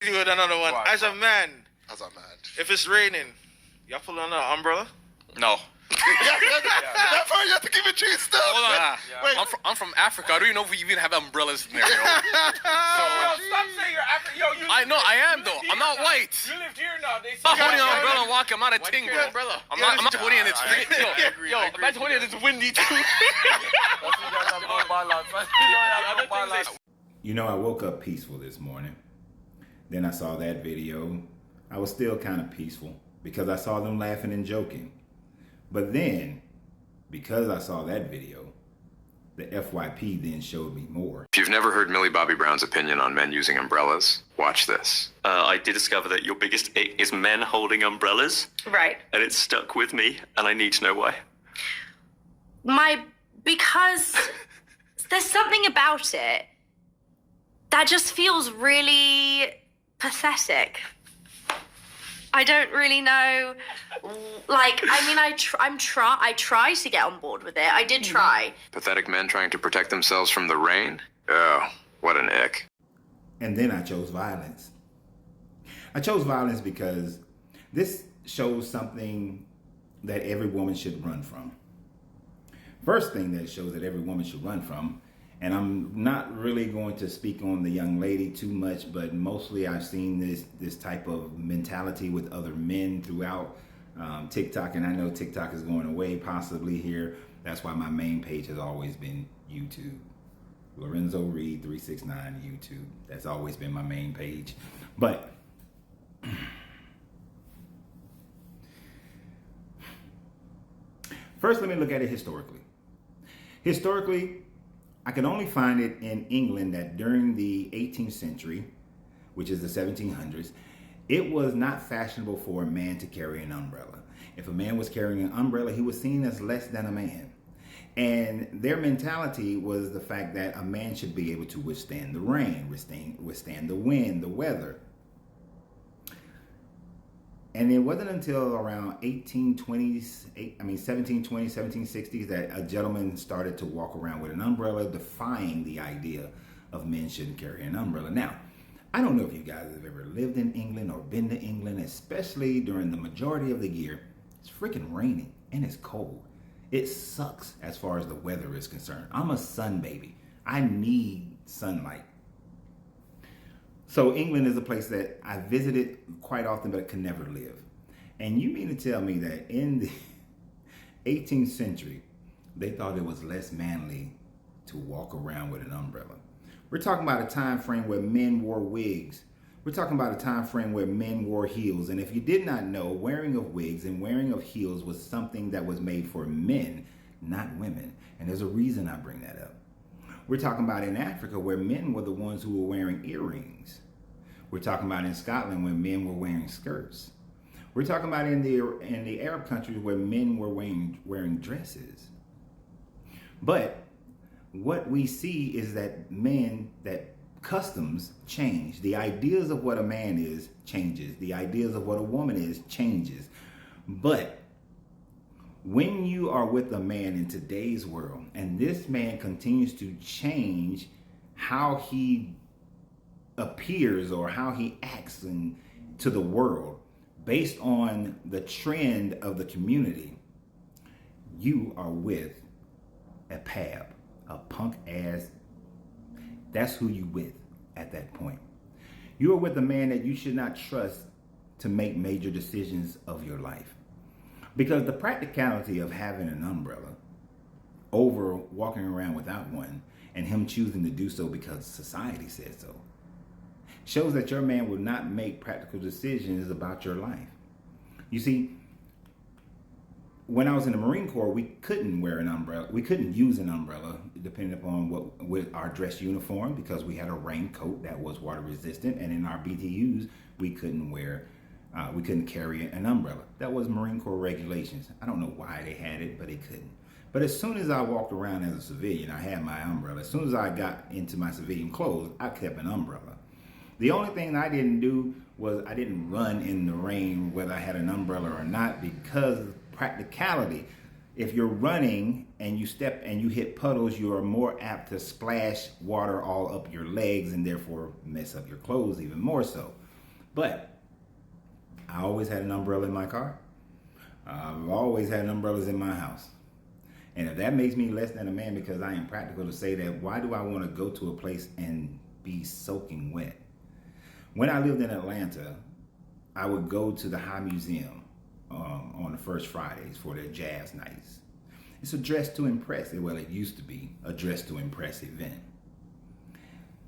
You with another one. Right, As a man, if it's raining, you pull on an umbrella? No. That's why you have to keep it cheap still. Hold on. Yeah. Wait. I'm from Africa. I don't even know if we even have umbrellas in there, yo. Stop saying you're African. Yo, I know, I am though. I'm not white. You lived here now. They I'm say holding an umbrella and walking. I'm not a ting, bro. umbrella. I'm not holding it. It's agree. imagine holding it. It's windy too. You know, I woke up peaceful this morning. Then I saw that video. I was still kind of peaceful because I saw them laughing and joking. But then, because I saw that video, the FYP then showed me more. If you've never heard Millie Bobby Brown's opinion on men using umbrellas, watch this. I did discover that your biggest ick is men holding umbrellas. Right. And it's stuck with me, and I need to know why. Because there's something about it that just feels really pathetic. I don't really know. Like, I mean, I try to get on board with it. I did try. Pathetic men trying to protect themselves from the rain? Oh, what an ick. And then I chose violence. I chose violence because this shows something that every woman should run from. First thing that it shows that every woman should run from, and I'm not really going to speak on the young lady too much, but mostly I've seen this type of mentality with other men throughout TikTok, and I know TikTok is going away possibly here. That's why my main page has always been YouTube. Lorenzo Reed 369 YouTube. That's always been my main page. But first, let me look at it historically. Historically, I can only find it in England that during the 18th century, which is the 1700s, it was not fashionable for a man to carry an umbrella. If a man was carrying an umbrella, he was seen as less than a man. And their mentality was the fact that a man should be able to withstand the rain, withstand the wind, the weather. And it wasn't until around 1760s that a gentleman started to walk around with an umbrella, defying the idea of men shouldn't carry an umbrella. Now, I don't know if you guys have ever lived in England or been to England, especially during the majority of the year. It's freaking raining and it's cold. It sucks as far as the weather is concerned. I'm a sun baby. I need sunlight. So England is a place that I visited quite often, but could never live. And you mean to tell me that in the 18th century, they thought it was less manly to walk around with an umbrella? We're talking about a time frame where men wore wigs. We're talking about a time frame where men wore heels. And if you did not know, wearing of wigs and wearing of heels was something that was made for men, not women. And there's a reason I bring that up. We're talking about in Africa where men were the ones who were wearing earrings. We're talking about in Scotland where men were wearing skirts. We're talking about in the Arab countries where men were wearing dresses. But what we see is that customs change. The ideas of what a man is changes. The ideas of what a woman is changes. But when you are with a man in today's world, and this man continues to change how he appears or how he acts to the world based on the trend of the community, you are with a pab, a punk ass. That's who you with at that point. You are with a man that you should not trust to make major decisions of your life. Because the practicality of having an umbrella over walking around without one, and him choosing to do so because society said so, shows that your man will not make practical decisions about your life. You see, when I was in the Marine Corps, we couldn't wear an umbrella. We couldn't use an umbrella depending upon with our dress uniform, because we had a raincoat that was water resistant, and in our BTUs, we couldn't carry an umbrella. That was Marine Corps regulations. I don't know why they had it, but they couldn't. But as soon as I walked around as a civilian, I had my umbrella. As soon as I got into my civilian clothes, I kept an umbrella. The only thing I didn't do was I didn't run in the rain whether I had an umbrella or not, because of practicality. If you're running and you step and you hit puddles, you are more apt to splash water all up your legs and therefore mess up your clothes even more so. But I always had an umbrella in my car. I've always had umbrellas in my house. And if that makes me less than a man because I am practical to say that, why do I want to go to a place and be soaking wet? When I lived in Atlanta, I would go to the High Museum on the first Fridays for their jazz nights. It's a dress to impress. Well, it used to be a dress to impress event.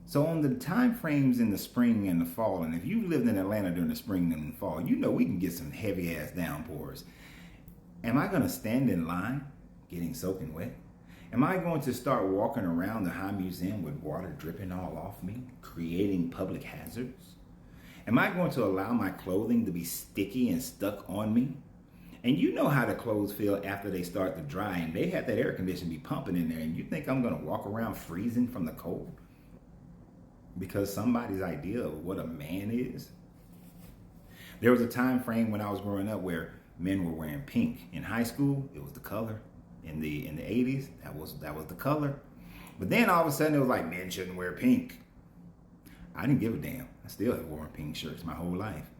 So on the time frames in the spring and the fall, and if you lived in Atlanta during the spring and the fall, you know we can get some heavy ass downpours. Am I going to stand in line getting soaking wet? Am I going to start walking around the High Museum with water dripping all off me, creating public hazards? Am I going to allow my clothing to be sticky and stuck on me? And you know how the clothes feel after they start to dry, and they have that air conditioning be pumping in there, and you think I'm going to walk around freezing from the cold? Because somebody's idea of what a man is? There was a time frame when I was growing up where men were wearing pink. In high school, it was the color. In the 80s, that was the color. But then all of a sudden it was like men shouldn't wear pink. I didn't give a damn. I still have worn pink shirts my whole life.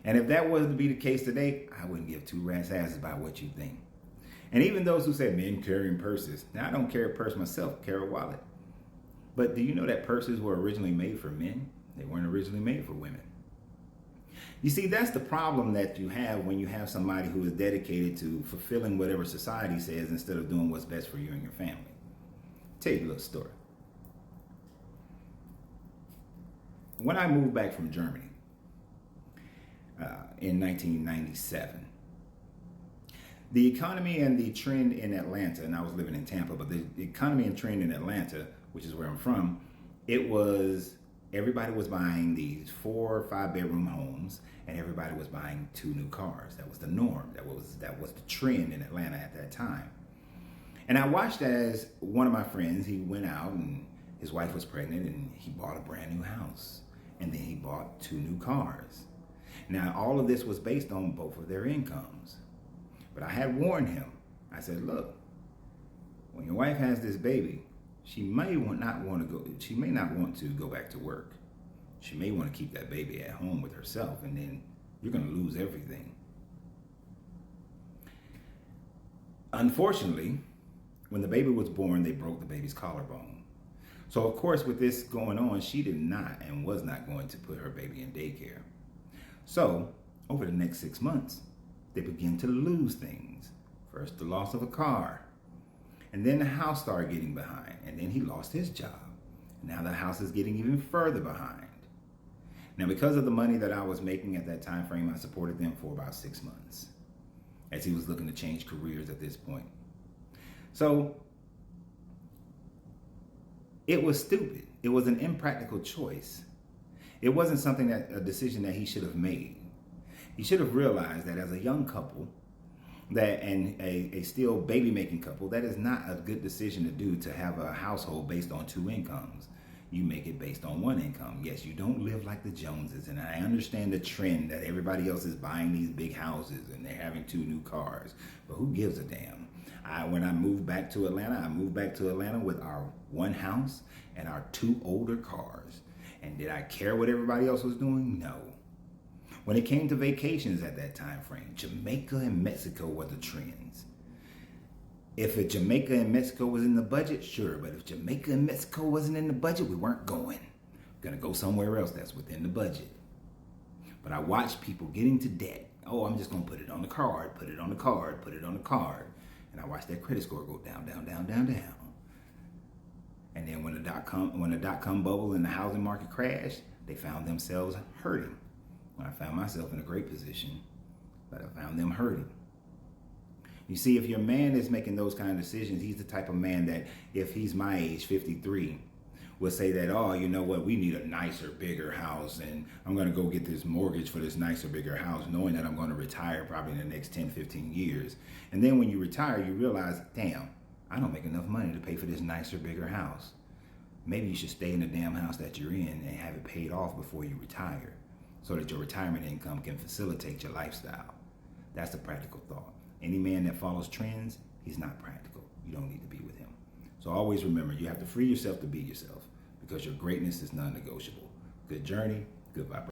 And if that wasn't to be the case today, I wouldn't give two rat's asses about what you think. And even those who say men carrying purses. Now I don't carry a purse myself, I carry a wallet. But do you know that purses were originally made for men? They weren't originally made for women. You see, that's the problem that you have when you have somebody who is dedicated to fulfilling whatever society says instead of doing what's best for you and your family. I'll tell you a little story. When I moved back from Germany in 1997, the economy and the trend in Atlanta, and I was living in Tampa, but the economy and trend in Atlanta, which is where I'm from, it was everybody was buying these 4 or 5 bedroom homes, and everybody was buying 2 new cars. That was the norm. That was the trend in Atlanta at that time. And I watched as one of my friends, he went out and his wife was pregnant and he bought a brand new house. And then he bought 2 new cars. Now, all of this was based on both of their incomes. But I had warned him. I said, look, when your wife has this baby, she may not want to go back to work. She may want to keep that baby at home with herself, and then you're going to lose everything. Unfortunately, when the baby was born, they broke the baby's collarbone. So of course, with this going on, she did not and was not going to put her baby in daycare. So over the next 6 months, they began to lose things. First, the loss of a car. And then the house started getting behind. And then he lost his job. Now the house is getting even further behind. Now, because of the money that I was making at that time frame, I supported them for about 6 months as he was looking to change careers at this point. So it was stupid. It was an impractical choice. It wasn't a decision that he should have made. He should have realized that as a young couple, and a still baby making couple, that is not a good decision to do, to have a household based on 2 incomes. You make it based on 1 income. Yes, you don't live like the Joneses, and I understand the trend that everybody else is buying these big houses and they're having 2 new cars, but who gives a damn? When I moved back to Atlanta, with our 1 house and our 2 older cars. And did I care what everybody else was doing? No. When it came to vacations at that time frame, Jamaica and Mexico were the trends. If Jamaica and Mexico was in the budget, sure. But if Jamaica and Mexico wasn't in the budget, we weren't going. We're going to go somewhere else that's within the budget. But I watched people get into debt. Oh, I'm just going to put it on the card, put it on the card, put it on the card. And I watched that credit score go down, down, down, down, down. And then when the dot-com bubble and the housing market crashed, they found themselves hurting. I found myself in a great position, but I found them hurting. You see, if your man is making those kind of decisions, he's the type of man that, if he's my age, 53, will say that, oh, you know what, we need a nicer, bigger house, and I'm going to go get this mortgage for this nicer, bigger house, knowing that I'm going to retire probably in the next 10, 15 years. And then when you retire, you realize, damn, I don't make enough money to pay for this nicer, bigger house. Maybe you should stay in the damn house that you're in and have it paid off before you retire, so that your retirement income can facilitate your lifestyle. That's the practical thought. Any man that follows trends, he's not practical. You don't need to be with him. So always remember, you have to free yourself to be yourself, because your greatness is non-negotiable. Good journey, good vibration.